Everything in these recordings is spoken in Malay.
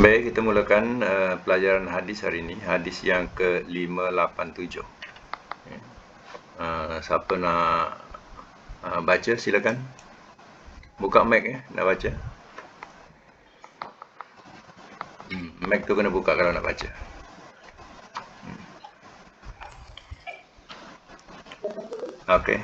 Baik, kita mulakan pelajaran hadis hari ini, hadis yang ke-587. Siapa nak baca, silakan. Buka mic nak baca. Mic tu kena buka kalau nak baca. Okey.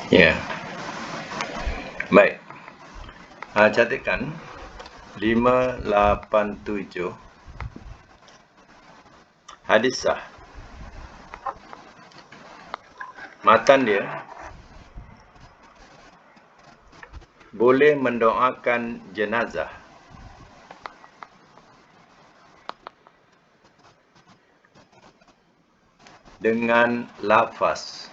Ya. Baik. Catatkan 587 hadis sah. Matan dia, boleh mendoakan jenazah dengan lafaz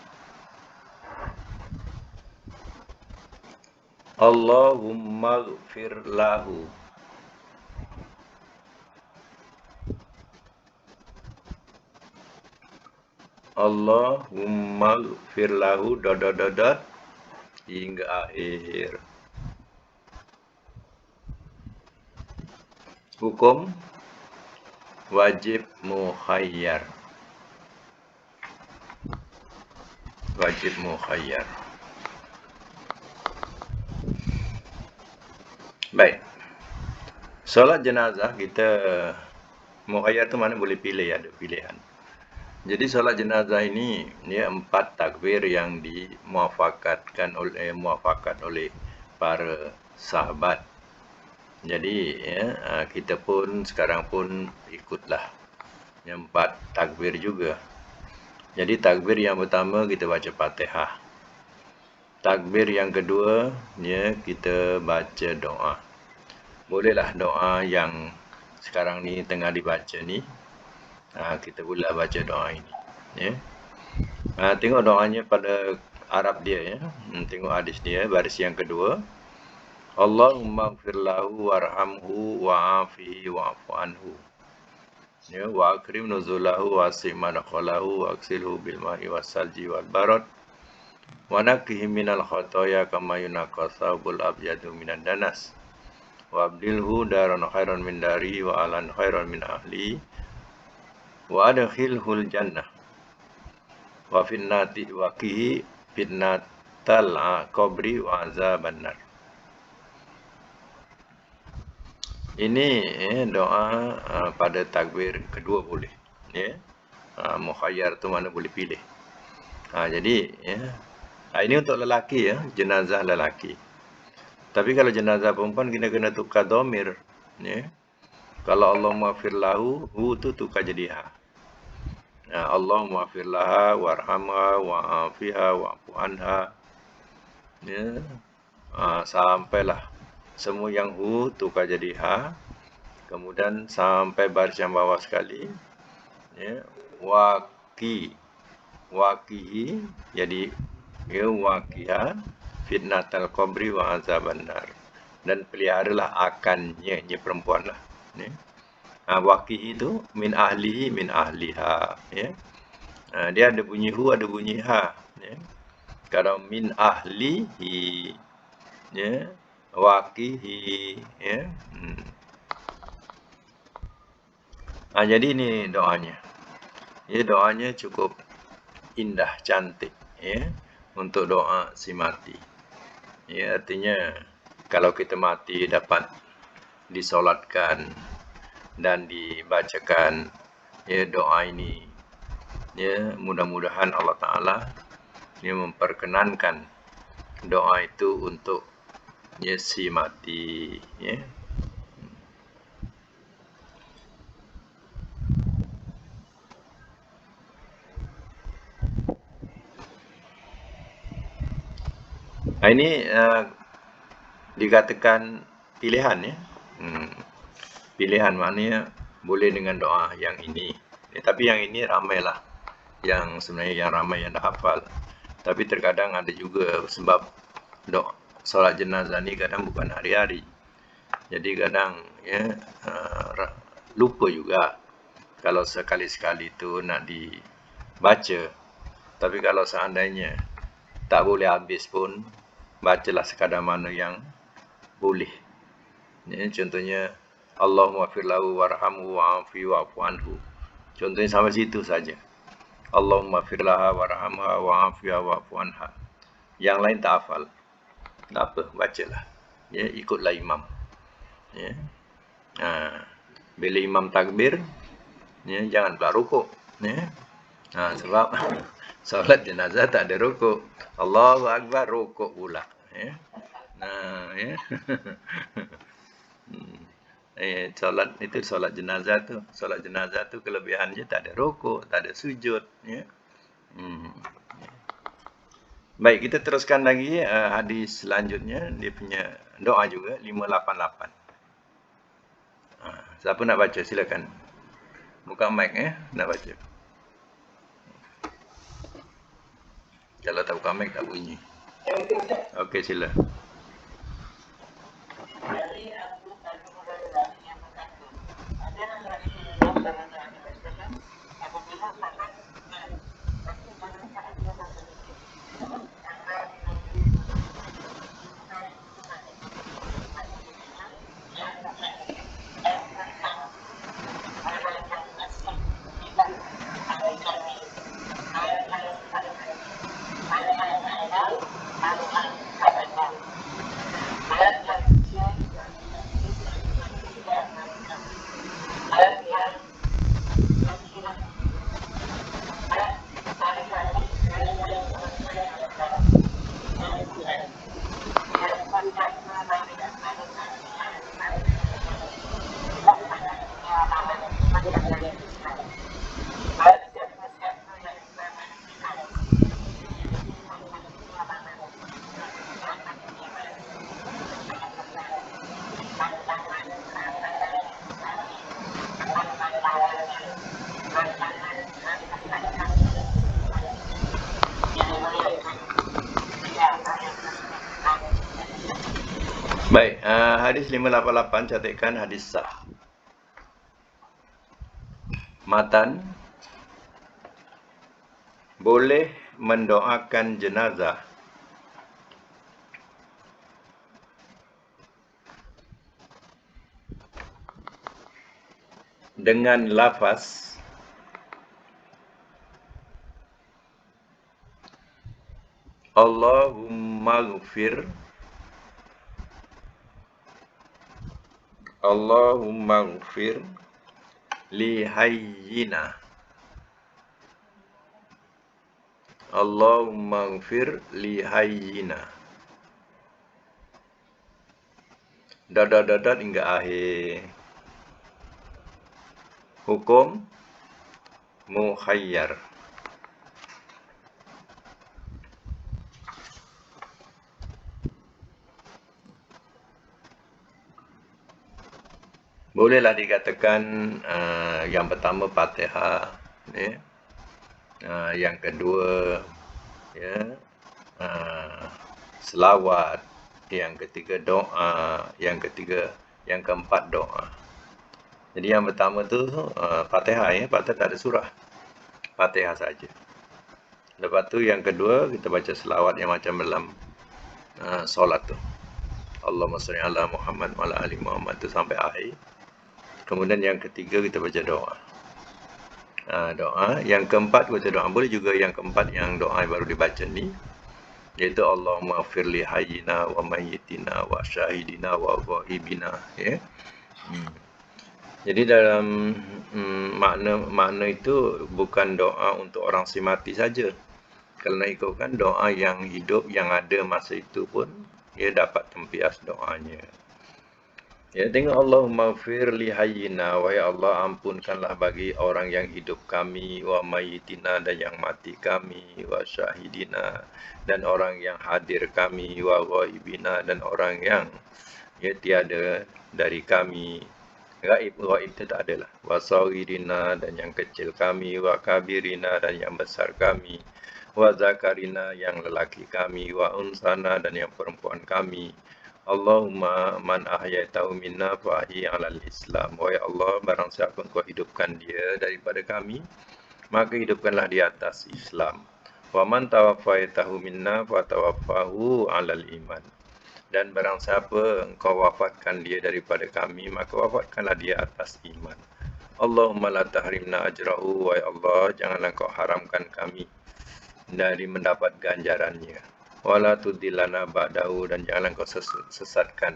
Allahumma ghfir lahu. Allahumma ghfir lahu hingga akhir. Hukum wajib mukhayyar. Wajib mukhayyar. Baik. Solat jenazah kita mukhayyar tu mana boleh pilih, ada pilihan. Jadi solat jenazah ini dia 4 takbir yang muafakat oleh para sahabat. Jadi kita pun sekarang pun ikutlah yang 4 takbir juga. Jadi takbir yang pertama kita baca Fatihah. Takbir yang kedua kita baca doa. Bolehlah doa yang sekarang ni tengah dibaca ni. Kita pula baca doa ini. Tengok doanya pada Arab dia. Tengok hadis dia, baris yang kedua. Allahumma ghfir lahu warhamhu wa'afihi wa'fu anhu. Wa akrim nuzulahu wa asim madkhalahu wa aksilhu bil ma'i was salji wal barad. Wa naqihi minal khotoya kama yunaqqa thawbul abyadu minan danas. Wa abdilhu daran khairan min dari wa alan khairan min ahli. Wa adkhilhul jannah. Wa finnati waqihi fitnatal qabri wa azaban nar. Ini doa pada takbir kedua boleh. Mukhayyar tu mana boleh pilih. Jadi ini untuk lelaki jenazah lelaki. Tapi kalau jenazah perempuan kita kena tukar dhamir. Kalau Allahumma ghfir lahu, hu tu tukar jadi ha. Allahumma ghfir laha warhamha wa'afiha wa'fu anha. Sampailah semua yang hu tukar jadi ha. Kemudian sampai baris yang bawah sekali. Waqihi jadi waqiha fitnatal qabri wa azaban nar. Dan peliharalah akannya, perempuan lah. Waqihi itu min ahlihi min ahliha. Dia ada bunyi hu, ada bunyi ha. Kalau min ahlihi, waqihi. Jadi ini doanya. Doanya cukup indah, cantik. Untuk doa si mati. Artinya kalau kita mati dapat disolatkan dan dibacakan doa ini ya, mudah-mudahan Allah Ta'ala dia memperkenankan doa itu untuk ya si mati, ya. Ini dikatakan pilihan, ya. Pilihan maknanya boleh dengan doa yang ini. Tapi yang ini ramailah. Yang sebenarnya yang ramai yang dah hafal. Tapi terkadang ada juga sebab solat jenazah ni kadang bukan hari-hari. Jadi kadang ya lupa juga kalau sekali-sekali tu nak dibaca. Tapi kalau seandainya tak boleh habis pun, bacalah sekadar mana yang boleh. Ya, contohnya Allahumma firlahu warhamhu wa'afi wa'fu anhu. Contohnya sampai situ saja. Allahumma firlaha warhamha wa'afi wa'fu anha. Yang lain tak hafal. Tak apa, bacalah. Ya, ikutlah imam. Ya. Bila imam takbir, ya, jangan pula rukuk. Ya. Sebab solat jenazah tak ada rukuk. Allahu Akbar, rukuk pula. Ya. Ya. Solat itu solat jenazah tu. Solat jenazah tu kelebihannya tak ada rukuk, tak ada sujud. Ya. Baik, kita teruskan lagi hadis selanjutnya. Dia punya doa juga 588. Siapa nak baca silakan. Buka mic nak baca. Kalau tak buka mic tak bunyi. Okey, sila. Baik, hadis 588 catatkan hadis sah. Matan boleh mendoakan jenazah dengan lafaz Allahumma ghfir li hayyina. Allahumma ghfir li hayyina. Dadat hingga akhir. Hukum mukhayyar. Bolehlah dikatakan yang pertama Fatihah, ya. Yang kedua ya selawat, yang ketiga doa, yang keempat doa. Jadi yang pertama tu Fatihah, ya. Fatihah tak ada surah. Fatihah saja. Lepas tu yang kedua kita baca selawat yang macam dalam solat tu. Allahumma shalli ala Muhammad wa ala ali Muhammad tu sampai akhir. Kemudian yang ketiga kita baca doa. Doa. Yang keempat baca doa. Boleh juga yang keempat yang doa yang baru dibaca ni, iaitu Allahumma firli hayyina wa mayyitina wa syahidina wa ghaibina, ya. Jadi dalam makna itu bukan doa untuk orang si mati saja. Kerana ikutkan doa yang hidup yang ada masa itu pun ia dapat tempias doanya. Ya, tengok Allahumma fir li hayyina, wahai Allah ampunkanlah bagi orang yang hidup kami, wa mayyitina dan yang mati kami, wa syahidina dan orang yang hadir kami, wa ghaibina dan orang yang tiada dari kami. Gaib itu tak adalah. Wa sawirina dan yang kecil kami, wa kabirina dan yang besar kami, wa zakarina yang lelaki kami, wa unsana dan yang perempuan kami. Allahumma man ahyaitahu minna fa ahyi 'alal Islam. Wahai Allah, barang siapa engkau hidupkan dia daripada kami, maka hidupkanlah di atas Islam. Wa man tawaffaitahu minna fa tawaffahu 'alal iman. Dan barang siapa engkau wafatkan dia daripada kami, maka wafatkanlah dia atas iman. Allahumma la tahrimna ajrahu, wahai Allah, janganlah engkau haramkan kami dari mendapat ganjarannya. Wala tudillana ba'dahu dan janganlah engkau sesatkan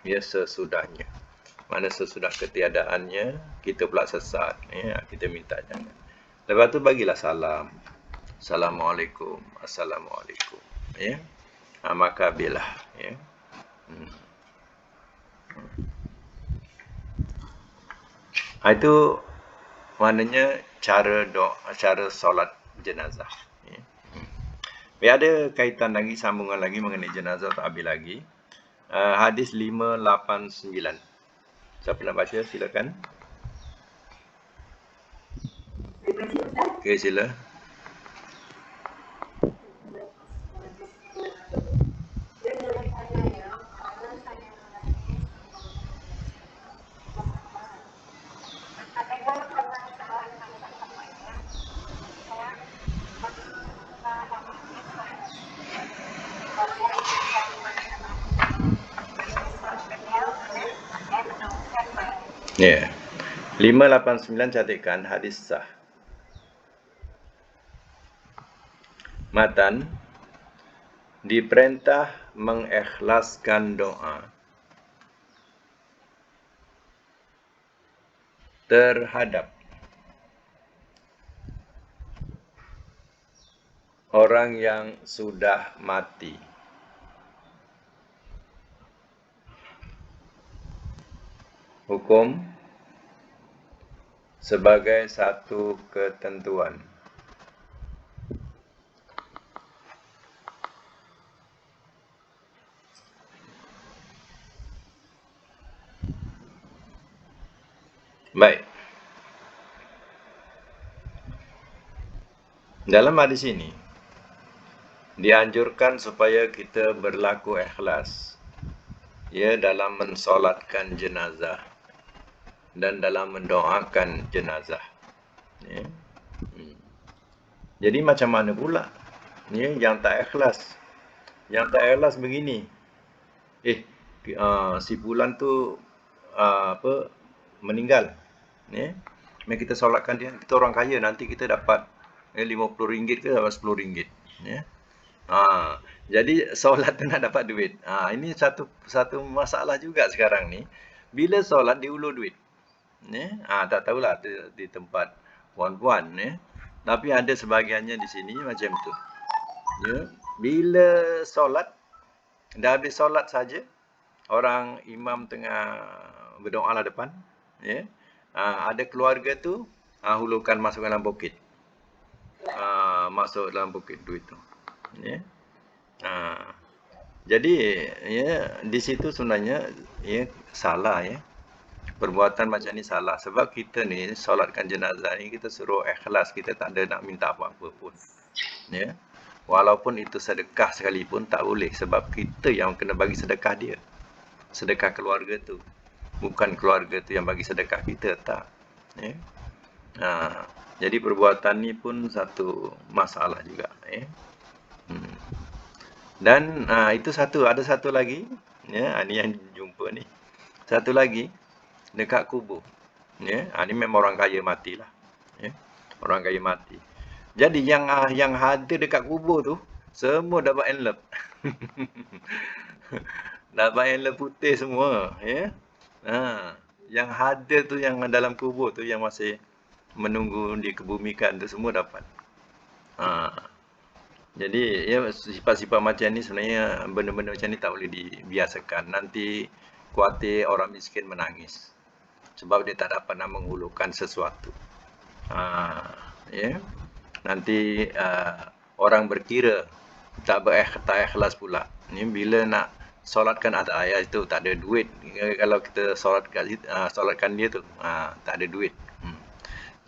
sesudahnya. Mana sesudah ketiadaannya kita pula sesat, kita minta jangan. Lepas tu bagilah salam. Assalamualaikum, assalamualaikum, maka bilah, Itu maknanya cara doa, cara solat jenazah. Ada kaitan lagi, sambungan lagi mengenai jenazah, tak habis lagi. Hadis 589. Siapa nak baca, silakan. Okey, sila. Ya. 589 catatkan hadis sah. Matan, diperintah mengikhlaskan doa terhadap orang yang sudah mati. Hukum sebagai satu ketentuan. Baik. Dalam hadis ini dianjurkan supaya kita berlaku ikhlas dalam mensolatkan jenazah dan dalam mendoakan jenazah. Jadi macam mana pula yang tak ikhlas? Yang tak ikhlas begini. Si fulan tu meninggal. Mari kita solatkan dia. Kita orang kaya, nanti kita dapat RM50 ke dapat RM10. Jadi solat tu nak dapat duit. Ini satu masalah juga sekarang ni. Bila solat diulur duit. Tak tahulah di tempat puan-puan, tapi ada sebahagiannya di sini macam tu. Bila solat, dah habis solat saja, orang imam tengah berdoa lah depan, ada keluarga tu hulurkan masuk dalam poket. Masuk dalam poket duit tu. Jadi di situ sebenarnya salah. Perbuatan macam ni salah. Sebab kita ni solatkan jenazah ni, kita suruh ikhlas, kita tak ada nak minta apa-apa pun. Walaupun itu sedekah sekalipun tak boleh, sebab kita yang kena bagi sedekah dia. Sedekah keluarga tu. Bukan keluarga tu yang bagi sedekah kita, tak. Jadi perbuatan ni pun satu masalah juga. Dan itu satu, ada satu lagi, ni yang jumpa ni. Satu lagi dekat kubur. Ni memang orang kaya matilah. Orang kaya mati. Jadi yang hadir dekat kubur tu semua dapat envelope. Dapat envelope putih semua, Yang ada tu, yang dalam kubur tu, yang masih menunggu dikebumikan tu, semua dapat. Ha. Jadi ya, sifat-sifat macam ni sebenarnya, benda-benda macam ni tak boleh dibiasakan. Nanti kuatir orang miskin menangis sebab dia tak dapat nak menghulurkan sesuatu. Ya. Nanti orang berkira tak ikhlas pula. Ni bila nak solatkan ayat itu tak ada duit. Kalau kita solatkan dia tu, tak ada duit.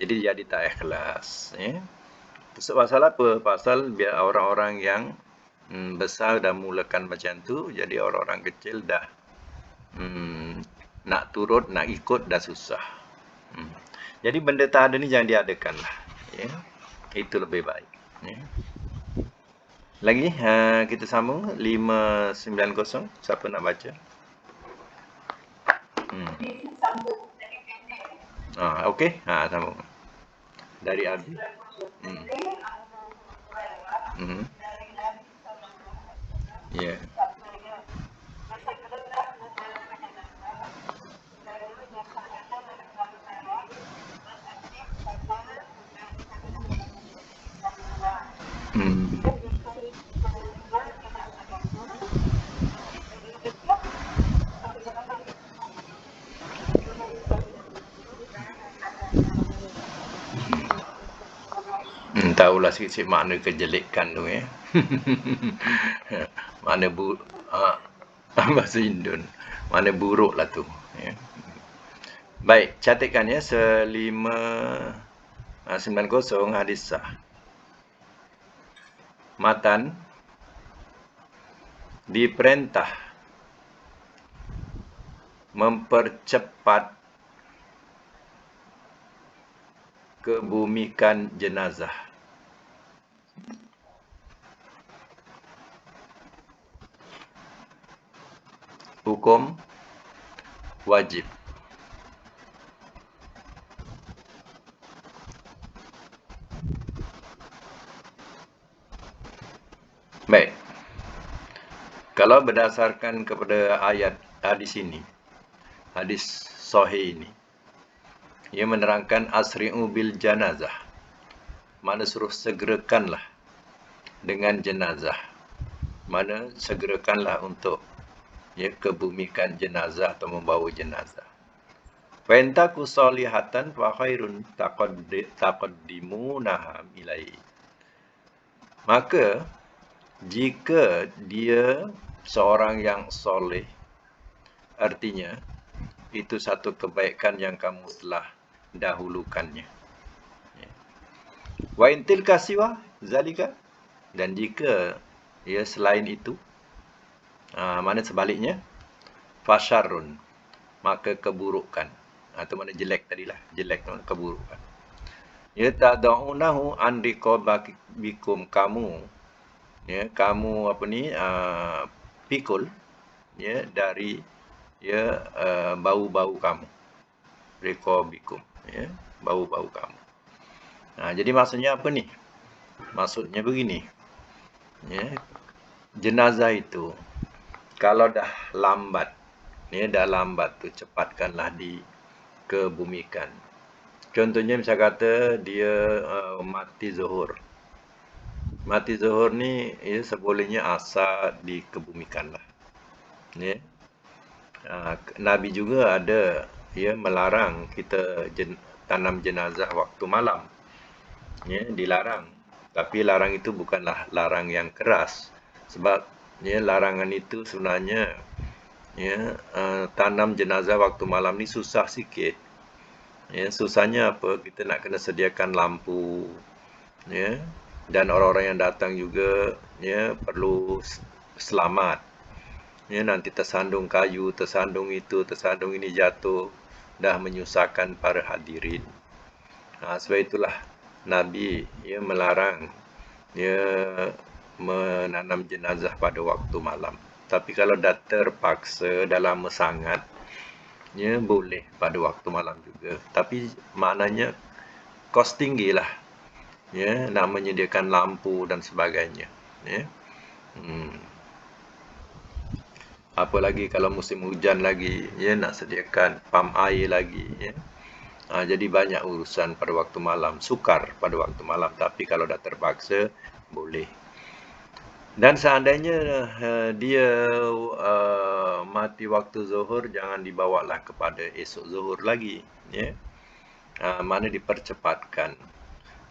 Jadi tak ikhlas. Ya. Pasal apa? Pasal biar orang-orang yang besar dah mulakan macam tu, jadi orang-orang kecil dah nak turut, nak ikut dah susah. Jadi benda tak ada ni jangan diadakan lah. Ya. Itu lebih baik. Ya. Lagi kita sambung 590. Siapa nak baca? Okey. Sambung. Dari Abi. Ya. Tahulah sikit-sikit makna kejelekan tu ya. Makna bahasa Indon. Makna buruk lah tu. Ya. Baik, catatkan ya 590 hadis sah. Matan diperintah mempercepat kebumikan jenazah. Hukum wajib. Baik. Kalau berdasarkan kepada ayat hadis ini, hadis sahih ini, ia menerangkan asri'u bil janazah. Mana suruh segerakanlah dengan jenazah. Mana segerakanlah untuk kebumikan jenazah atau membawa jenazah. Fa in taku salihatan fa khairun taqaddimunaha ilaihi. Maka jika dia seorang yang soleh, artinya itu satu kebaikan yang kamu telah dahulukannya. Wa in tilka siwa zalika, dan jika selain itu, mana sebaliknya, fasyarrun, maka keburukan. Itu mana jelek tadilah, jelek tu keburukan. Ya tad'unahu an riqabikum, kamu pikul dari bau-bau kamu. Riqabikum, bau-bau kamu. Jadi maksudnya apa ni? Maksudnya begini. Jenazah itu kalau dah lambat, tu cepatkanlah dikebumikan. Contohnya misal kata dia mati zuhur. Mati zuhur ni sebolehnya asar dikebumikanlah. Nabi juga ada melarang kita tanam jenazah waktu malam. Dilarang. Tapi larang itu bukanlah larang yang keras. Sebab larangan itu sebenarnya tanam jenazah waktu malam ni susah sikit. Susahnya apa? Kita nak kena sediakan lampu. Dan orang-orang yang datang juga perlu selamat. Nanti tersandung kayu, tersandung itu, tersandung ini jatuh, dah menyusahkan para hadirin. Sebab itulah Nabi melarang menanam jenazah pada waktu malam. Tapi kalau dah terpaksa, dah lama sangat, boleh pada waktu malam juga. Tapi maknanya kos tinggi lah. Nak menyediakan lampu dan sebagainya. Apalagi kalau musim hujan lagi, ya nak sediakan pam air lagi, ya. Jadi banyak urusan pada waktu malam, sukar pada waktu malam. Tapi kalau dah terpaksa, boleh. Dan seandainya dia mati waktu zuhur, jangan dibawalah kepada esok zuhur lagi, ya. Mana dipercepatkan.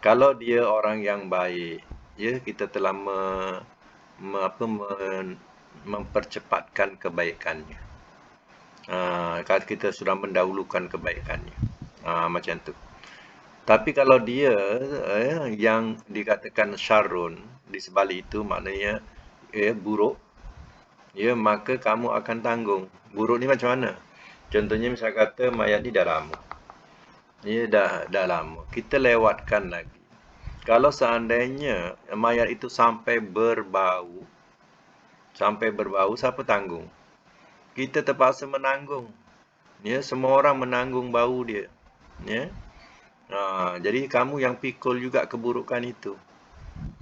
Kalau dia orang yang baik, ya kita telah mempercepatkan kebaikannya. Kalau kita sudah mendahulukan kebaikannya. Macam tu. Tapi kalau dia yang dikatakan syarrun di sebalik itu maknanya buruk, ya maka kamu akan tanggung. Buruk ni macam mana? Contohnya misal kata mayat ni dah lama. Ya dah lama. Kita lewatkan lagi. Kalau seandainya mayat itu sampai berbau, siapa tanggung? Kita terpaksa menanggung. Ya, semua orang menanggung bau dia. Ya. Jadi kamu yang pikul juga keburukan itu.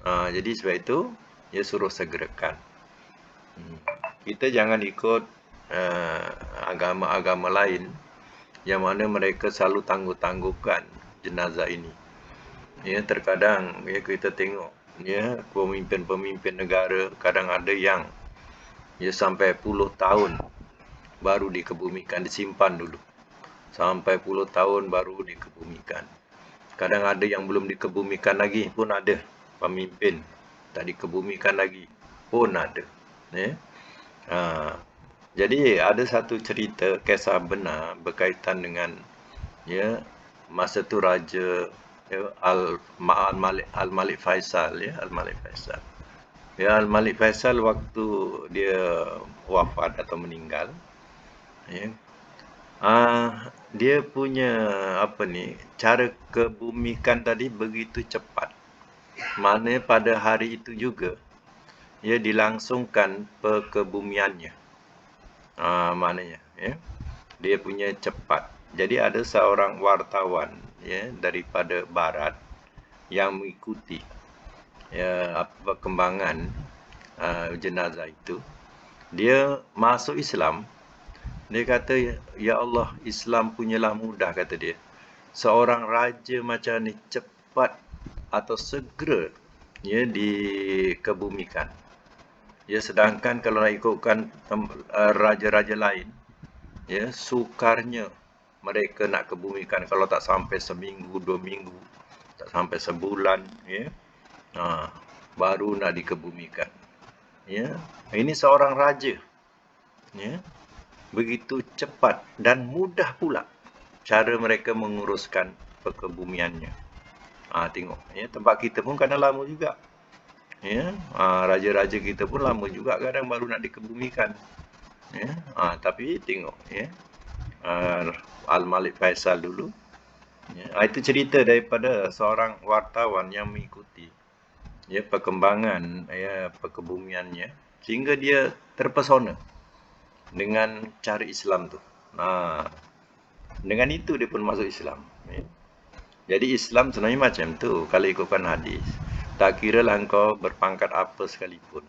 Jadi sebab itu, ya suruh segerakan. Kita jangan ikut agama-agama lain yang mana mereka selalu tangguh-tangguhkan jenazah ini. Ya, terkadang ya kita tengok ya pemimpin-pemimpin negara kadang ada yang ya sampai puluh tahun baru dikebumikan, disimpan dulu. Sampai puluh tahun baru dikebumikan. Kadang ada yang belum dikebumikan lagi pun ada. Pemimpin tak dikebumikan lagi pun ada. Ya. Jadi ada satu cerita kisah benar berkaitan dengan ya masa tu raja ya, Al-Malik Faisal ya, Al-Malik Faisal. Ya, Al-Malik Faisal waktu dia wafat atau meninggal ya. Dia punya cara kebumikan tadi begitu cepat. Maknanya pada hari itu juga ia dilangsungkan perkebumiannya. Maknanya ya. Dia punya cepat. Jadi ada seorang wartawan ya daripada barat yang mengikuti ya perkembangan jenazah itu. Dia masuk Islam. Dia kata, ya Allah, Islam punyalah mudah, kata dia. Seorang raja macam ni cepat atau segera ya dikebumikan. Ya, sedangkan kalau nak ikutkan raja-raja lain, ya sukarnya mereka nak kebumikan kalau tak sampai seminggu, 2 minggu, tak sampai sebulan, ya, baru nak dikebumikan. Ya, ini seorang raja, ya, begitu cepat dan mudah pula cara mereka menguruskan perkebumiannya. Tengok, ya, tempat kita pun kadang lama juga. Ya, raja-raja kita pun lama juga kadang baru nak dikebumikan. Ya, tapi tengok, ya, Al-Malik Faisal dulu. Ya, itu cerita daripada seorang wartawan yang mengikuti ya perkembangan ya perkebumiannya sehingga dia terpesona dengan cara Islam tu. Dengan itu dia pun masuk Islam. Ya. Jadi Islam sebenarnya macam tu. Kalau ikutkan hadis, tak kira lah engkau berpangkat apa sekalipun.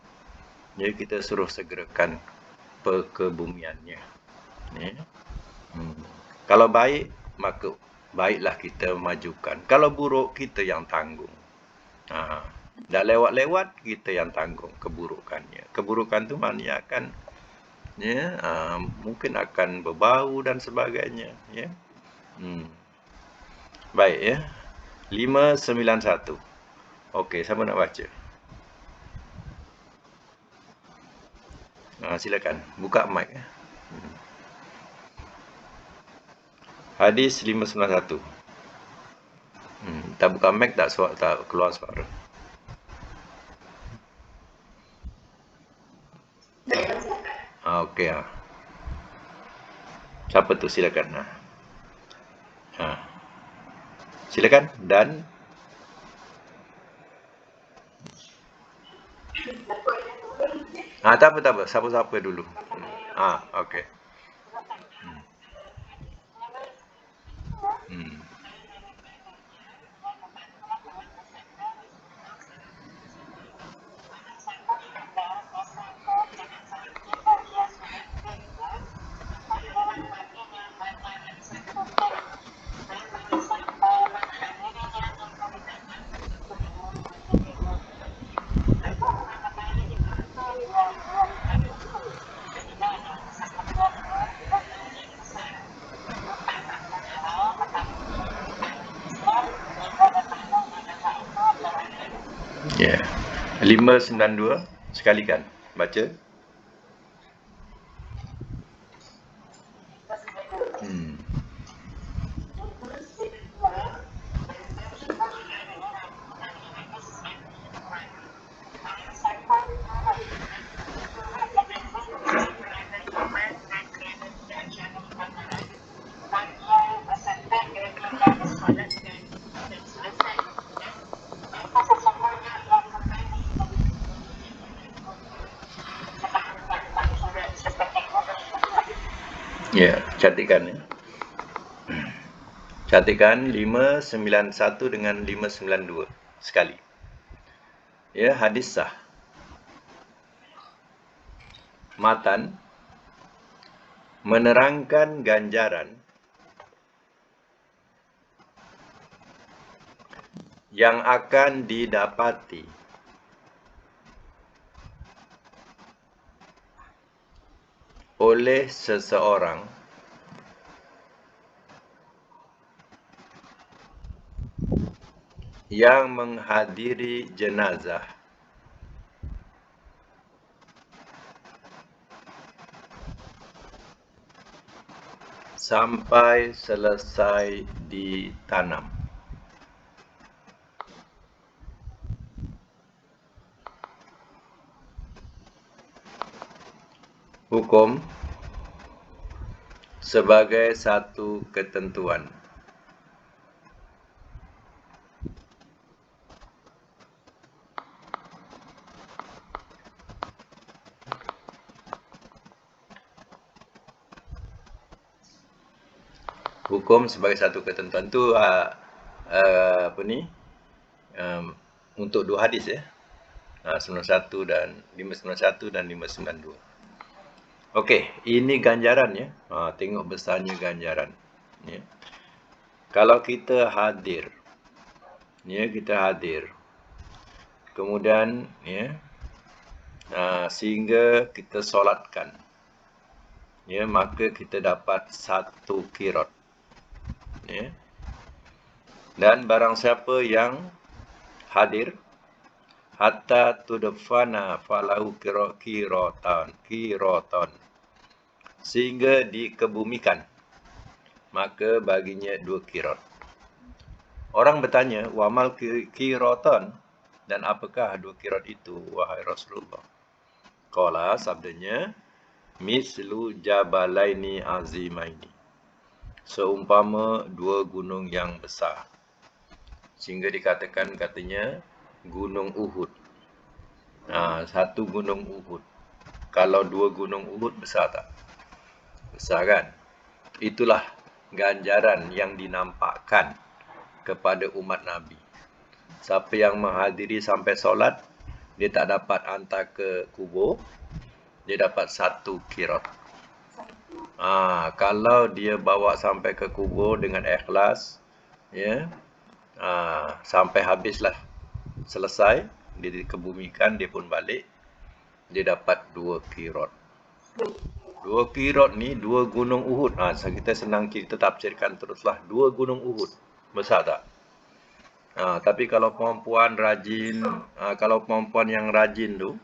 Ya, kita suruh segerakan perkebumiannya. Ya. Kalau baik, maka baiklah kita majukan. Kalau buruk, kita yang tanggung. Dah lewat-lewat, kita yang tanggung keburukannya. Keburukan tu maknanya akan ya, mungkin akan berbau dan sebagainya. Ya. Baik ya. 591. Okey, siapa nak baca? Silakan. Buka mic. Hadis 591. Tak buka mic tak keluar suara. Okey. Siapa tu? Silakan. Silakan dan tak apa. Siapa-siapa dulu. Okey. Ya. 592 sekalikan. Baca. Ya, cantikkan ya. Cantikkan 591 dengan 592 sekali. Ya, hadis sah. Matan menerangkan ganjaran yang akan didapati oleh seseorang yang menghadiri jenazah sampai selesai ditanam. Hukum sebagai satu ketentuan. Hukum sebagai satu ketentuan tu apa ni? Untuk dua hadis ya. 91 dan 591 dan 592. Okey, ini ganjaran ya. Tengok besarnya ganjaran. Ya. Kalau kita hadir, ya kita hadir. Kemudian ya, sehingga kita solatkan, ya maka kita dapat 1 qirat. Ya. Dan barang siapa yang hadir hatta tudfana falahu qiratan sehingga dikebumikan, maka baginya 2 qirat. Orang bertanya, wamal qiratan, dan apakah 2 qirat itu wahai Rasulullah? Qala, sabdanya, mislu jabalaini azimaini, seumpama 2 gunung yang besar. Sehingga dikatakan katanya gunung Uhud. 1 gunung Uhud. Kalau 2 gunung Uhud besar tak? Besar kan? Itulah ganjaran yang dinampakkan kepada umat Nabi. Siapa yang menghadiri sampai solat, dia tak dapat hantar ke kubur, dia dapat 1 qirat. Kalau dia bawa sampai ke kubur dengan ikhlas, ya, sampai habislah, selesai, dia dikebumikan, dia pun balik, dia dapat 2 qirat. 2 qirat ni 2 gunung Uhud. Kita senang kita tafsirkan teruslah. 2 gunung Uhud. Besar tak? Tapi kalau perempuan rajin, kalau perempuan yang rajin tu,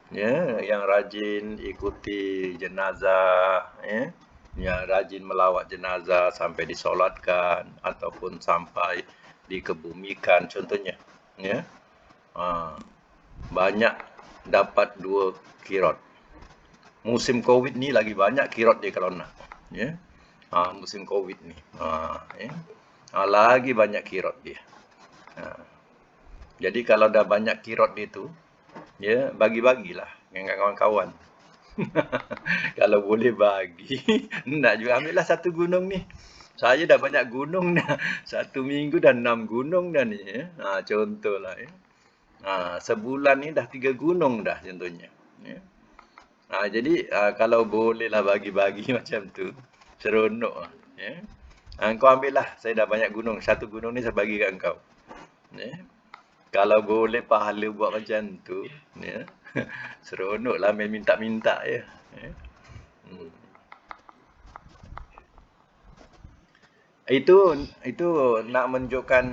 ya, yang rajin ikuti jenazah, ya, yang rajin melawat jenazah sampai disolatkan ataupun sampai dikebumikan contohnya, ya, banyak dapat 2 qirat. Musim Covid ni lagi banyak qirat dia kalau nak, ya. Musim Covid ni, ya. Lagi banyak qirat dia. Jadi kalau dah banyak qirat dia tu, ya, bagi-bagilah dengan kawan-kawan. Kalau boleh bagi, nak juga ambillah 1 gunung ni. Saya dah banyak gunung dah. 1 minggu dah 6 gunung dah ni, ya. Contohlah, ya. Sebulan ni dah 3 gunung dah contohnya, ya. Jadi kalau bolehlah bagi-bagi macam tu, seronok lah, ya. Kau ambillah, saya dah banyak gunung, 1 gunung ni saya bagi kat kau, ya. Kalau boleh pahala buat macam tu, ya. Seronoklah main minta-minta je, ya. Itu nak menunjukkan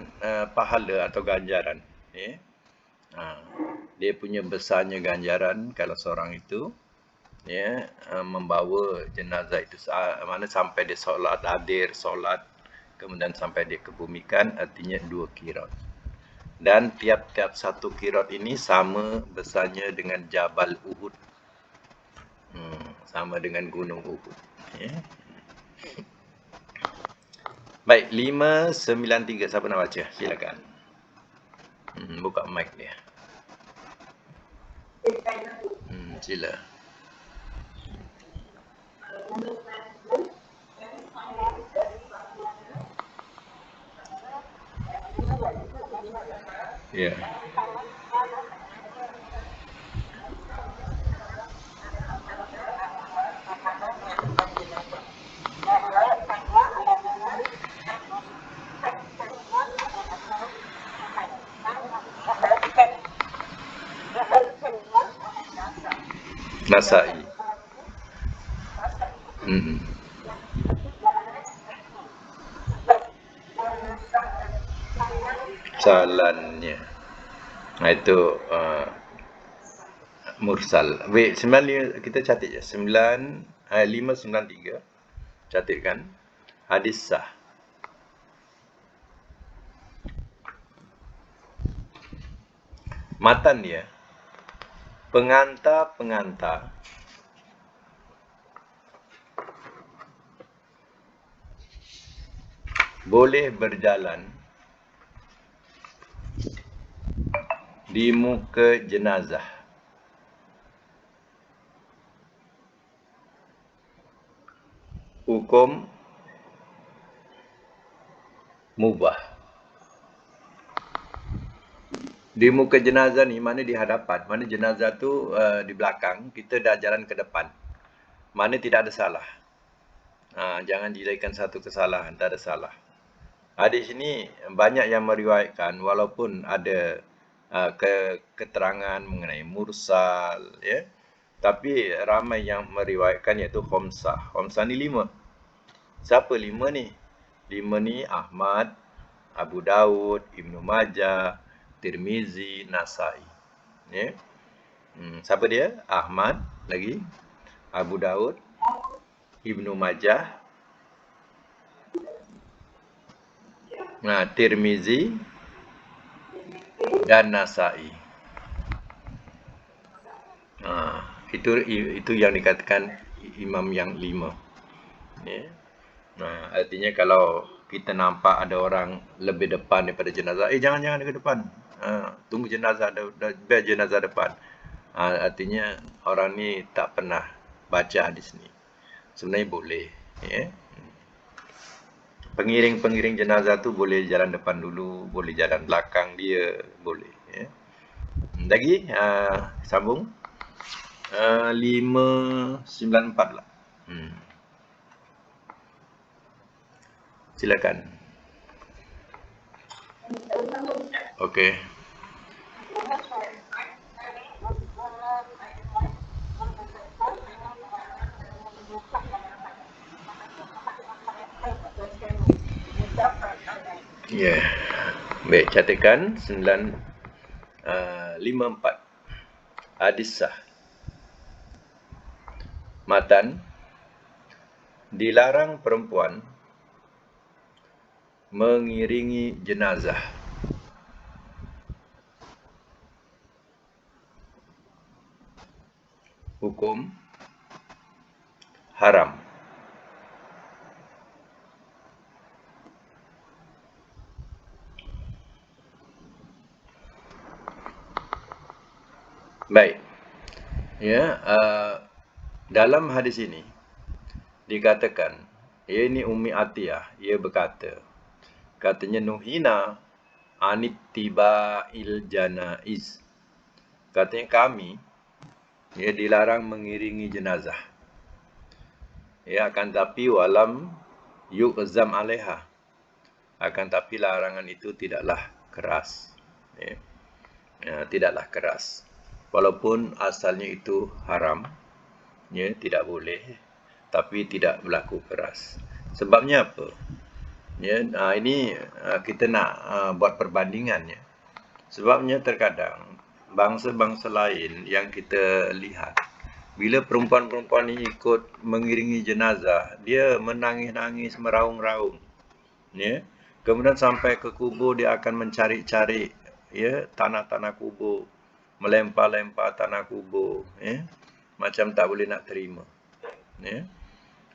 pahala atau ganjaran, ya. Dia punya besarnya ganjaran kalau seorang itu ya membawa jenazah itu mana sampai dia solat, hadir solat, kemudian sampai dia kebumikan, artinya 2 qirat. Dan tiap-tiap 1 qirat ini sama besarnya dengan Jabal Uhud. Sama dengan Gunung Uhud. Ya. Baik, 593 siapa nak baca? Silakan. Buka mic dia. Sila. Ya. Nasai. Salannya. Nah itu mursal. Wait, 9 kita catat je. 593. Catatkan. Hadis sah. Matan dia. Pengantar-pengantar boleh berjalan di muka jenazah. Hukum mubah. Di muka jenazah ni, mana di hadapan, mana jenazah tu di belakang, kita dah jalan ke depan. Mana tidak ada salah. Jangan jadikan satu kesalahan, tak ada salah. Hadis ini banyak yang meriwayatkan walaupun ada keterangan mengenai mursal, ya. Tapi ramai yang meriwayatkan iaitu khomsah. Khomsah ni 5. Siapa 5 ni? 5 ni Ahmad, Abu Daud, Ibnu Majah, Tirmizi, Nasai. Ya. Siapa dia? Ahmad, lagi Abu Daud, Ibnu Majah, Tirmizi dan Nasai. Itu yang dikatakan imam yang 5. Ya. Artinya kalau kita nampak ada orang lebih depan daripada jenazah, jangan ke depan. Tunggu jenazah, biar jenazah depan. Artinya orang ni tak pernah baca hadis ni. Sebenarnya boleh. Ya. Pengiring-pengiring jenazah tu boleh jalan depan dulu, boleh jalan belakang dia, boleh. Ya. Lagi, sambung. 594 lah. Silakan. Okey. Ya. Baik, catatkan 954. Hadis sah. Matan, dilarang perempuan mengiringi jenazah. Hukum haram. Baik. Ya, dalam hadis ini dikatakan, ini Ummi Atiyah, ia berkata, katanya nuhina anittiba'il janaiz. Katanya kami dilarang mengiringi jenazah. Ya, akan tapi walam yu'zam alaiha. Akan tapi larangan itu tidaklah keras. Ya, tidaklah keras. Walaupun asalnya itu haram, ya, tidak boleh, tapi tidak berlaku keras. Sebabnya apa? Ya, ini kita nak buat perbandingan, ya. Sebabnya terkadang bangsa-bangsa lain yang kita lihat, bila perempuan-perempuan ini ikut mengiringi jenazah, dia menangis-nangis, meraung-raung. Ya. Kemudian sampai ke kubur, dia akan mencari-cari ya tanah-tanah kubur, melempar-lempar tanah kubur, ya. Macam tak boleh nak terima. Ya.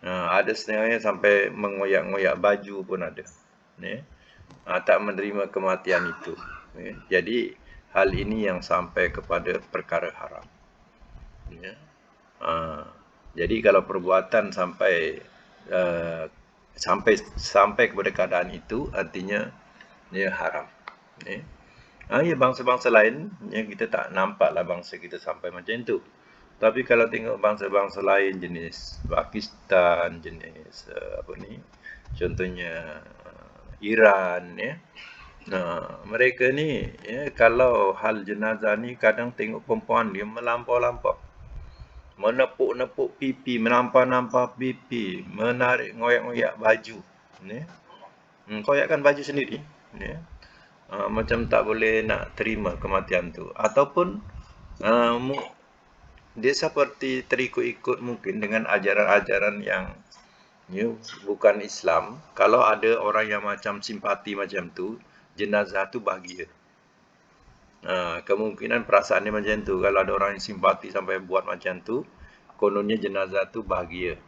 Ada setengahnya sampai mengoyak-ngoyak baju pun ada. Ya. Tak menerima kematian itu. Ya. Jadi hal ini yang sampai kepada perkara haram. Ya. Jadi kalau perbuatan sampai kepada keadaan itu, artinya dia haram. Ya. Ya, bangsa-bangsa lain, ya, kita tak nampaklah bangsa kita sampai macam itu. Tapi kalau tengok bangsa-bangsa lain jenis Pakistan, jenis contohnya Iran, ya. Mereka ni, ya, kalau hal jenazah ni kadang tengok perempuan dia melampau-lampau, menepuk-nepuk pipi, menampar-nampar pipi, menarik, ngoyak-ngoyak baju, ya. Koyakkan baju sendiri, ya. Macam tak boleh nak terima kematian tu, ataupun dia seperti terikut-ikut mungkin dengan ajaran-ajaran yang bukan Islam. Kalau ada orang yang macam simpati macam tu, jenazah tu bahagia. Kemungkinan perasaannya macam tu. Kalau ada orang yang simpati sampai buat macam tu, kononnya jenazah tu bahagia.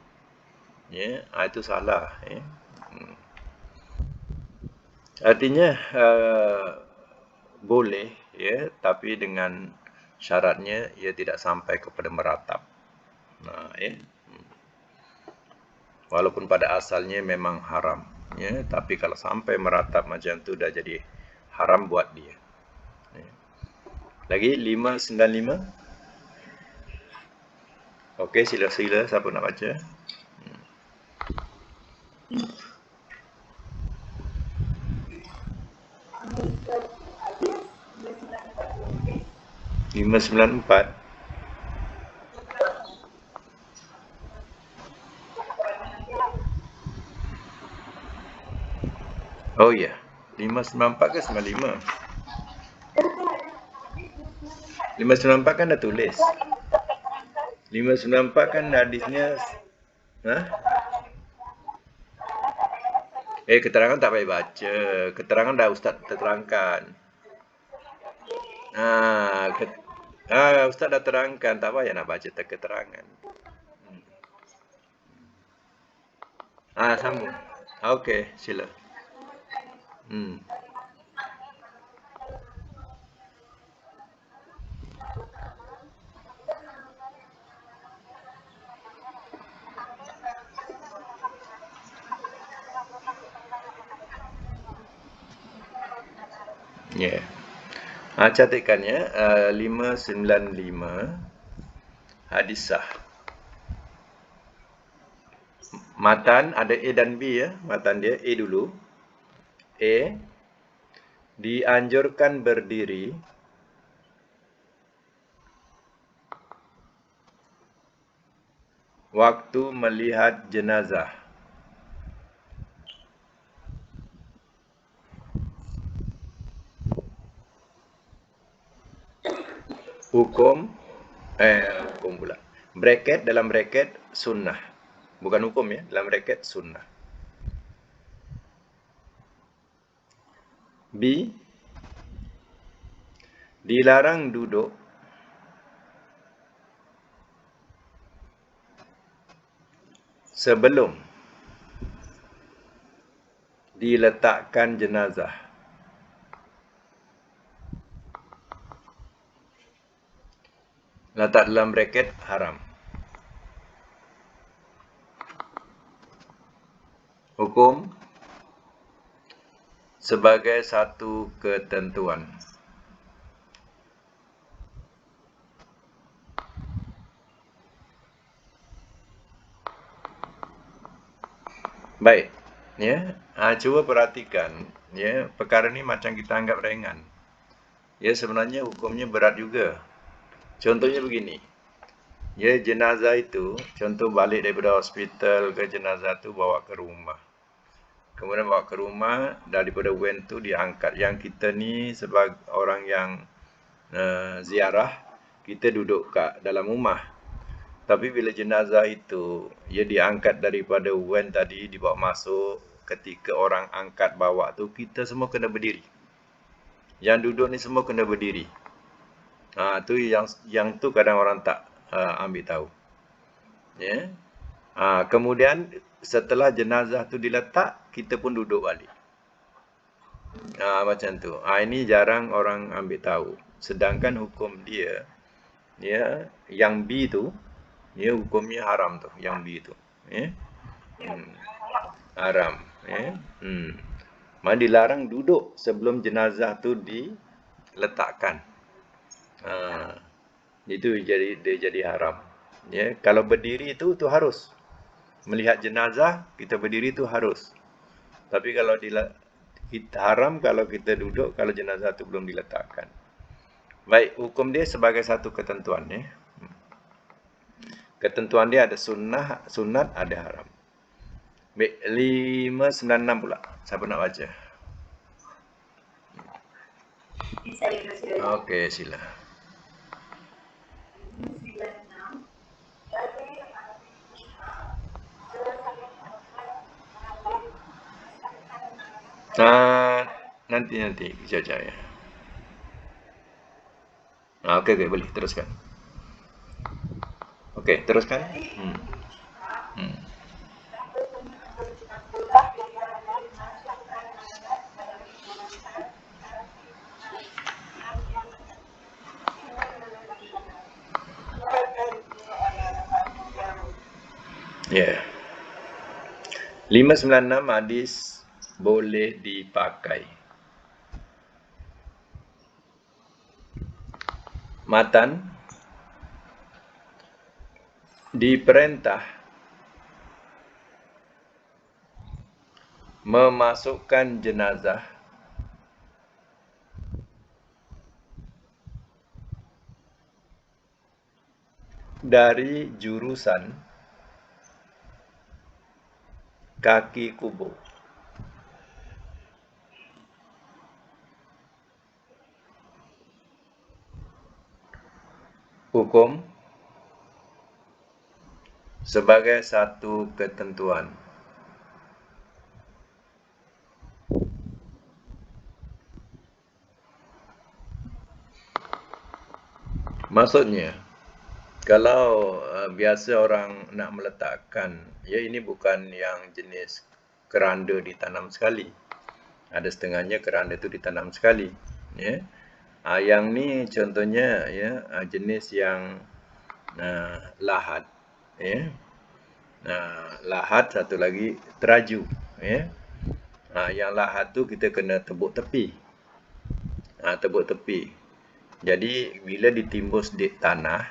Ya, itu salah. Ya. Artinya boleh, ya, tapi dengan syaratnya ia tidak sampai kepada meratap. Ya. Walaupun pada asalnya memang haram, ya, tapi kalau sampai meratap macam tu dah jadi haram buat dia. Ya. Lagi 595. Okey, sila-sila siapa nak baca? Lima sembilan empat. Oh ya, 594 ke 95? 594 kan dah tulis. 594 kan hadisnya. Keterangan tak payah baca. Keterangan dah Ustaz terangkan. Ustaz dah terangkan, tak payah nak baca keterangan. Sambung. Okey, sila. Ya. Catatkannya 595 hadis sah. Matan ada A dan B, ya. Matan dia A dulu. A, dianjurkan berdiri waktu melihat jenazah. Hukum pula. Bracket, dalam bracket sunnah. Bukan hukum, ya, dalam bracket sunnah. B, dilarang duduk sebelum diletakkan jenazah. Letak dalam bracket haram. Hukum sebagai satu ketentuan. Baik, ya. Cuba perhatikan, ya, perkara ni macam kita anggap ringan. Ya, sebenarnya hukumnya berat juga. Contohnya begini. Ya, jenazah itu, contoh balik daripada hospital ke jenazah tu bawa ke rumah. kemudian bawa ke rumah, daripada wen tu diangkat. Yang kita ni sebagai orang yang ziarah, kita duduk kat dalam rumah. Tapi bila jenazah itu, ia diangkat daripada wen tadi, dibawa masuk, ketika orang angkat bawa tu, kita semua kena berdiri. Yang duduk ni semua kena berdiri. Tu yang tu kadang orang tak ambil tahu. Ya. Kemudian setelah jenazah tu diletak, kita pun duduk balik. Macam tu. Ini jarang orang ambil tahu. Sedangkan hukum dia, ya, yang B tu, ya, hukumnya haram tu, yang B tu. Ya. Haram. Ya. Mana dilarang duduk sebelum jenazah tu diletakkan. Itu dia jadi haram. Ya, kalau berdiri itu harus. Melihat jenazah, kita berdiri itu harus. Tapi kalau kita haram kalau kita duduk kalau jenazah itu belum diletakkan. Baik, hukum dia sebagai satu ketentuan, ya. Ketentuan dia ada sunat, ada haram. Baik, 596 pula. Siapa nak baca? Okey, sila. Nanti kejap ya. Okey, boleh teruskan. Okey, teruskan. Ya. 596 hadis boleh dipakai. Matan diperintah memasukkan jenazah dari jurusan kaki kubur. Hukum sebagai satu ketentuan. Maksudnya, kalau biasa orang nak meletakkan, ya ini bukan yang jenis keranda ditanam sekali. Ada setengahnya keranda itu ditanam sekali. Ya. Yang ni contohnya ya jenis yang lahat. Ya. Lahat, satu lagi teraju. Ya. Yang lahat tu kita kena tebuk tepi. Tebuk tepi. Jadi bila ditimbus di tanah,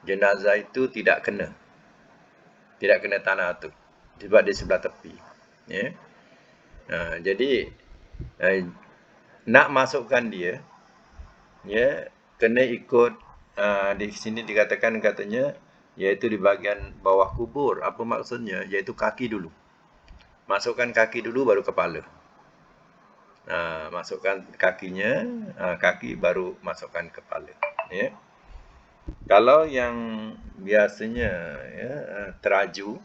jenazah itu tidak kena tanah tu sebab di sebelah tepi. Ya. Jadi nak masukkan dia, ya, kena ikut di sini dikatakan katanya iaitu di bahagian bawah kubur. Apa maksudnya? Iaitu kaki dulu. Masukkan kaki dulu baru kepala. Masukkan kakinya, kaki baru masukkan kepala. Ya. Kalau yang biasanya ya, teraju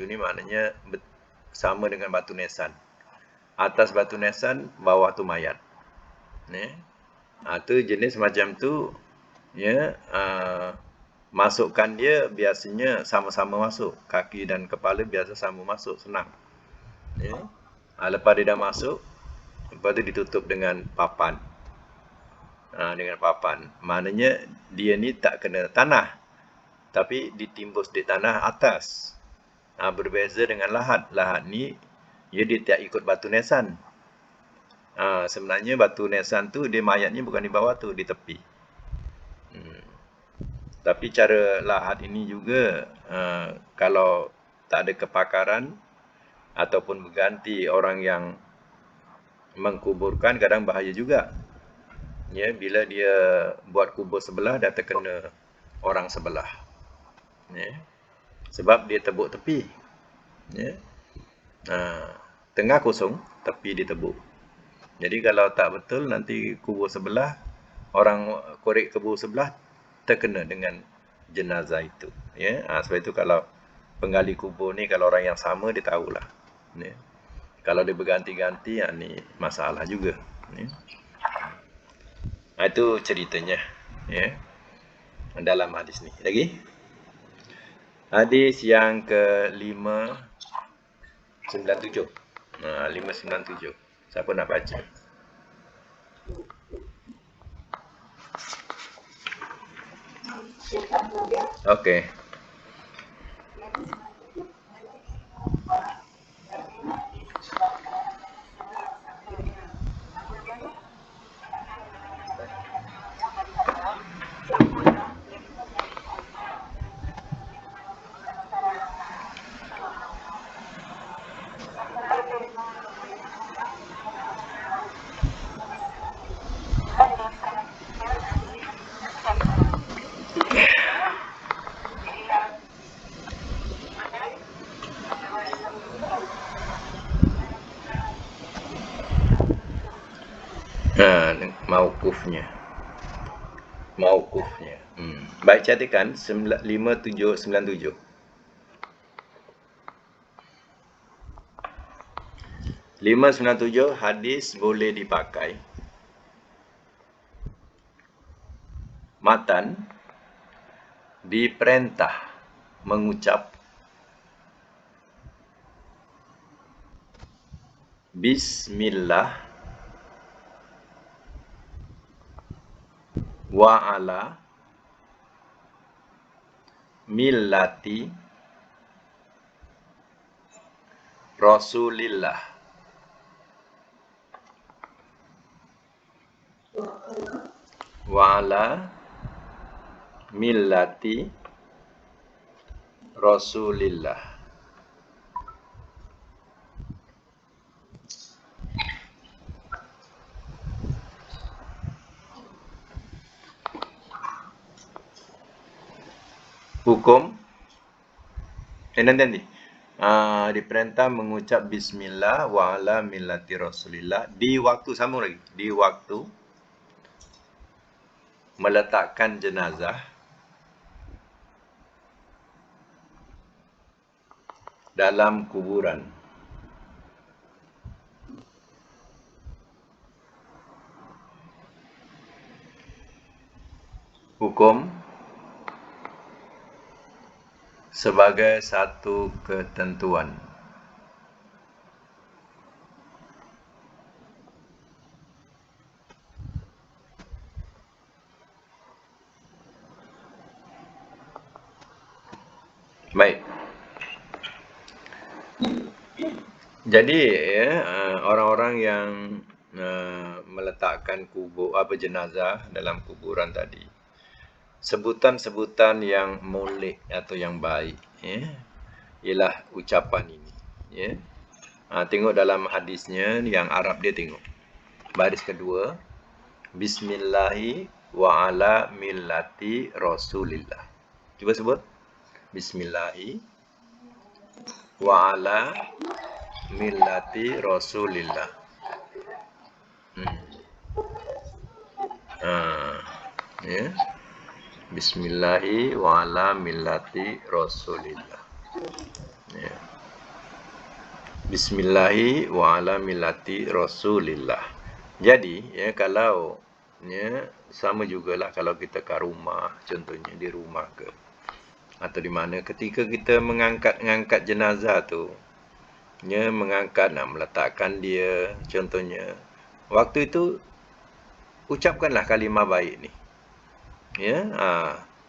ni maknanya sama dengan batu nisan. Atas batu nisan, bawah tu mayat. Ya. Tu jenis macam tu, ya, masukkan dia biasanya sama-sama masuk. Kaki dan kepala biasa sama masuk, senang. Ya. Lepas dia dah masuk, lepas tu ditutup dengan papan. Maknanya dia ni tak kena tanah, tapi ditimbus di tanah atas. Berbeza dengan lahat. Lahat ni dia tak ikut batu nisan. Sebenarnya batu nisan tu dia mayatnya bukan di bawah tu, di tepi. Tapi cara lahat ini juga kalau tak ada kepakaran ataupun berganti orang yang mengkuburkan, kadang bahaya juga. Ya, bila dia buat kubur sebelah, dah terkena orang sebelah. Ya. Sebab dia tebuk tepi. Ya. tengah kosong, tepi ditebuk. Jadi kalau tak betul, nanti kubur sebelah, orang korek kubur sebelah terkena dengan jenazah itu. Ya, sebab itu kalau penggali kubur ni, kalau orang yang sama, dia tahulah. Ya. Kalau dia berganti-ganti, ni masalah juga. Ya. Itu ceritanya. Ya. Dalam hadis ni. Lagi? Hadis yang ke-597. 597. Siapa nak baca? Okey. Mauqufnya. Baik, catatkan 5797. 597 hadis boleh dipakai. Matan diperintah mengucap Bismillah wa ala millati Rasulillah. Wa ala millati Rasulillah. Hukum nanti diperintah mengucap Bismillah wa ala millati Rasulillah di waktu, sambung lagi, di waktu meletakkan jenazah dalam kuburan. Hukum sebagai satu ketentuan. Baik. Jadi orang-orang yang meletakkan jenazah dalam kuburan tadi, sebutan-sebutan yang molek atau yang baik, ialah ucapan ini. Tengok dalam hadisnya yang Arab dia, tengok baris kedua, Bismillahi wa ala millati Rasulillah. Cuba sebut Bismillahi wa ala millati Rasulillah. Bismillahi wa ala millati Rasulillah. Bismillahi wa ala millati Rasulillah. Jadi, kalau sama jugalah kalau kita kat rumah, contohnya di rumah ke atau di mana, ketika kita mengangkat jenazah tu, nak meletakkan dia, contohnya, waktu itu ucapkanlah kalimah baik ni.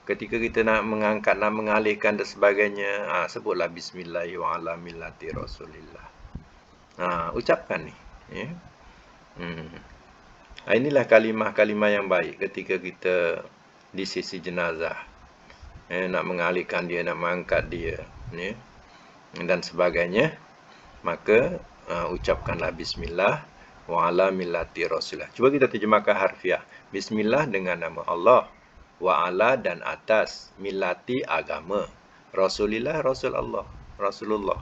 Ketika kita nak mengangkat, nak mengalihkan dan sebagainya, sebutlah Bismillahi wa ala millati Rasulillah. Ucapkan ni. Inilah kalimah-kalimah yang baik ketika kita di sisi jenazah, nak mengalihkan dia, nak mengangkat dia, dan sebagainya, maka ucapkanlah Bismillah wa ala millati Rasulillah. Cuba kita terjemahkan harfiah. Bismillah dengan nama Allah, wa ala dan atas, millati agama, Rasulillah Rasul Allah, Rasulullah.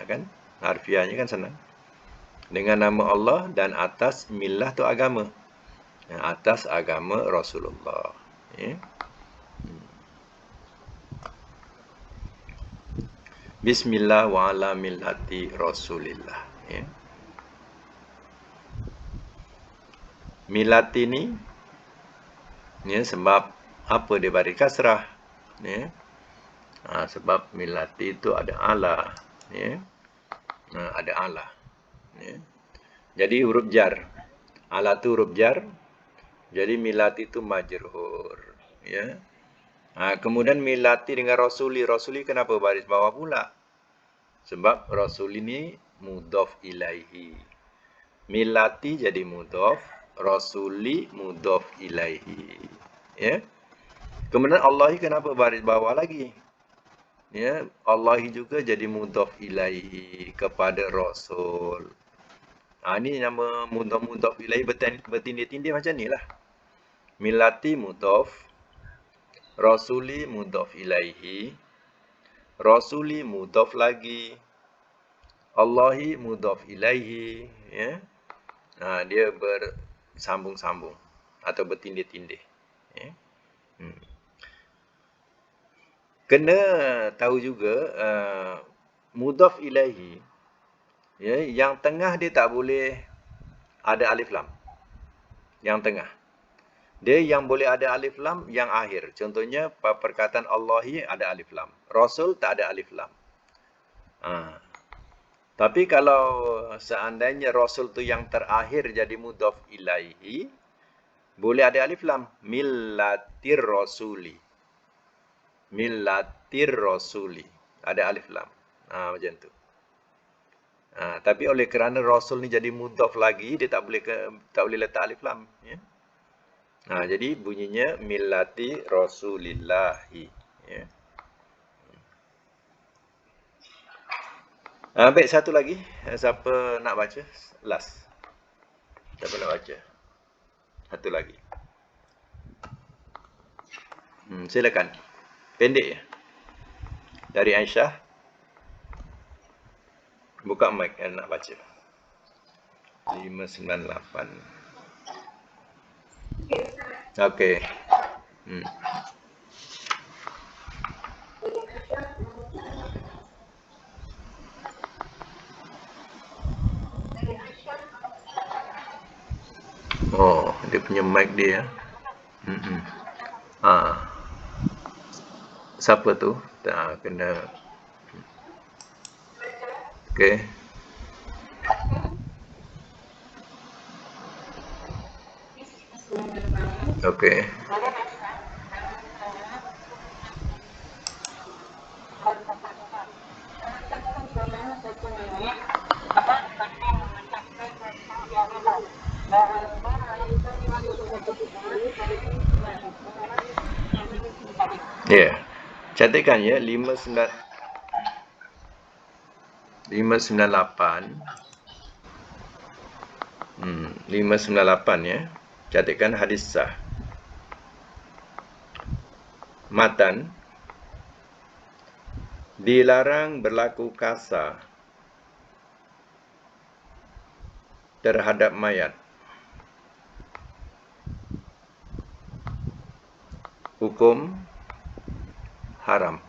Kan? Harfiahnya kan senang. Dengan nama Allah dan atas millah tu agama. Atas agama Rasulullah. Ya. Bismillah wa ala millati Rasulillah. Ya. Millati ni ya, sebab apa dia bagi kasrah? Ya. Sebab millati itu ada ala. Ya. Ada ala. Ya. Jadi huruf jar. Ala tu huruf jar. Jadi millati itu majrur. Ya. Kemudian millati dengan rasuli. Rasuli kenapa baris bawah pula? Sebab rasul ini mudhaf ilaihi. Millati jadi mudhaf, rasuli mudhaf ilaihi. Ya. Kemudian Allahi kenapa baris bawah lagi? Ya, Allahi juga jadi mudhaf ilaihi kepada rasul. Ini nama mudhaf ilaihi bertindih-tindih macam ni lah. Millati mudhaf, rasuli mudhaf ilaihi, rasuli mudhaf lagi, Allahi mudhaf ilaihi, ya. Dia bersambung-sambung atau bertindih-tindih, ya. Kena tahu juga mudhaf ilaihi, ya, yang tengah dia tak boleh ada alif lam. Yang tengah. Dia yang boleh ada alif lam yang akhir. Contohnya perkataan Allahi ada alif lam. Rasul tak ada alif lam. Tapi kalau seandainya Rasul tu yang terakhir jadi mudhaf ilaihi, boleh ada alif lam. Millatir rasuli. Millatir rasuli. Ada alif lam. Macam tu. Tapi oleh kerana Rasul ni jadi mudhaf lagi, dia tak boleh letak alif lam. Ya? Jadi bunyinya millati rasulillahi. Ya. Baik, satu lagi. Siapa nak baca? Last. Siapa nak baca? Satu lagi. Silakan. Pendek ya. Dari Aisyah. Buka mic yang nak baca. 598. Okey. Dia punya mic dia. Siapa tu? Kena. Okey. Okey. Ya. Catatkan ya 598. 598 ya. Catatkan hadis sah. Matan, dilarang berlaku kasar terhadap mayat. Hukum haram.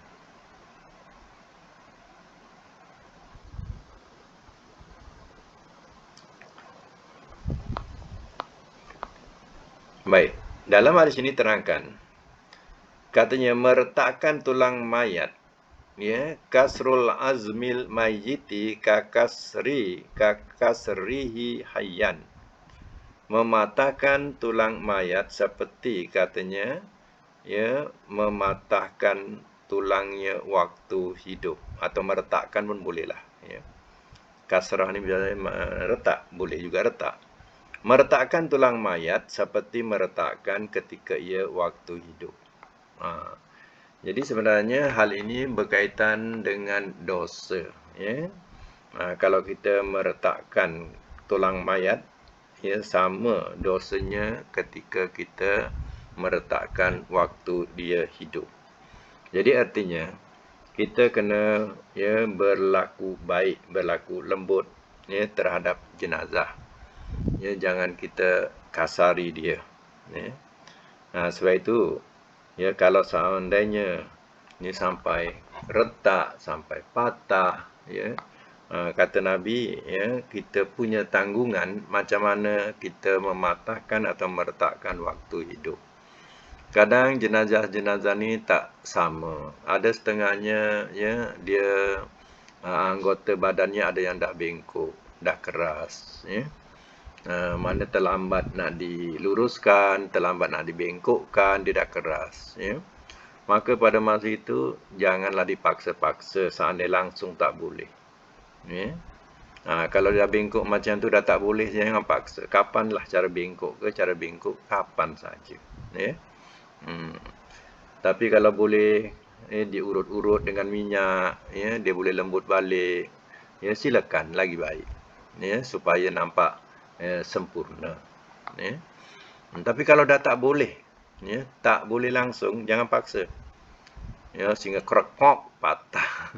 Baik, dalam hadis ini terangkan, katanya meretakkan tulang mayat, ya, kasrul azmil mayyiti kakasrihi hayyan. Mematahkan tulang mayat seperti katanya, ya, mematahkan tulangnya waktu hidup, atau meretakkan pun bolehlah, ya. Kasrah ni biasanya retak, boleh juga retak. Meretakkan tulang mayat seperti meretakkan ketika ia waktu hidup. Jadi sebenarnya hal ini berkaitan dengan dosa. Ya. Kalau kita meretakkan tulang mayat, ya, sama dosanya ketika kita meretakkan waktu dia hidup. Jadi artinya, kita kena ya berlaku baik, berlaku lembut ya terhadap jenazah. Ya, jangan kita kasari dia. Ya. Sebab itu ya kalau seandainya ni sampai retak, sampai patah, ya, kata Nabi, ya, kita punya tanggungan macam mana kita mematahkan atau meretakkan waktu hidup. Kadang jenazah-jenazah ni tak sama. Ada setengahnya ya dia anggota badannya ada yang dah bengkok, dah keras, ya. Mana terlambat nak diluruskan, terlambat nak dibengkokkan, dia dah keras, ya. Maka pada masa itu janganlah dipaksa-paksa, seandainya langsung tak boleh, ya. Kalau dah bengkok macam tu dah tak boleh, jangan paksa. Kapanlah cara bengkok ke, cara bengkok kapan saja, ya. Tapi kalau boleh diurut-urut dengan minyak, ya, dia boleh lembut balik, ya, silakan, lagi baik, ya, supaya nampak sempurna, ya. Tapi kalau dah tak boleh, ya, tak boleh langsung, jangan paksa, ya, sehingga krok patah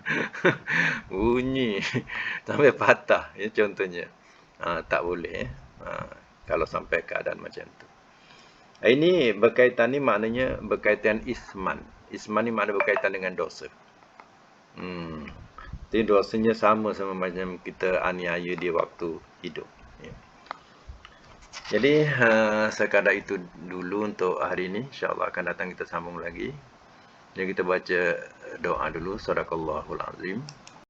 bunyi sampai patah, ya, contohnya tak boleh, kalau sampai keadaan macam tu. Ini berkaitan ni maknanya berkaitan isman. Isman ni makna berkaitan dengan dosa. Jadi dosanya sama macam kita aniaya dia waktu hidup. Ya. Jadi sekadar itu dulu untuk hari ini. InsyaAllah akan datang kita sambung lagi. Jadi kita baca doa dulu. Sadaqallahul azim.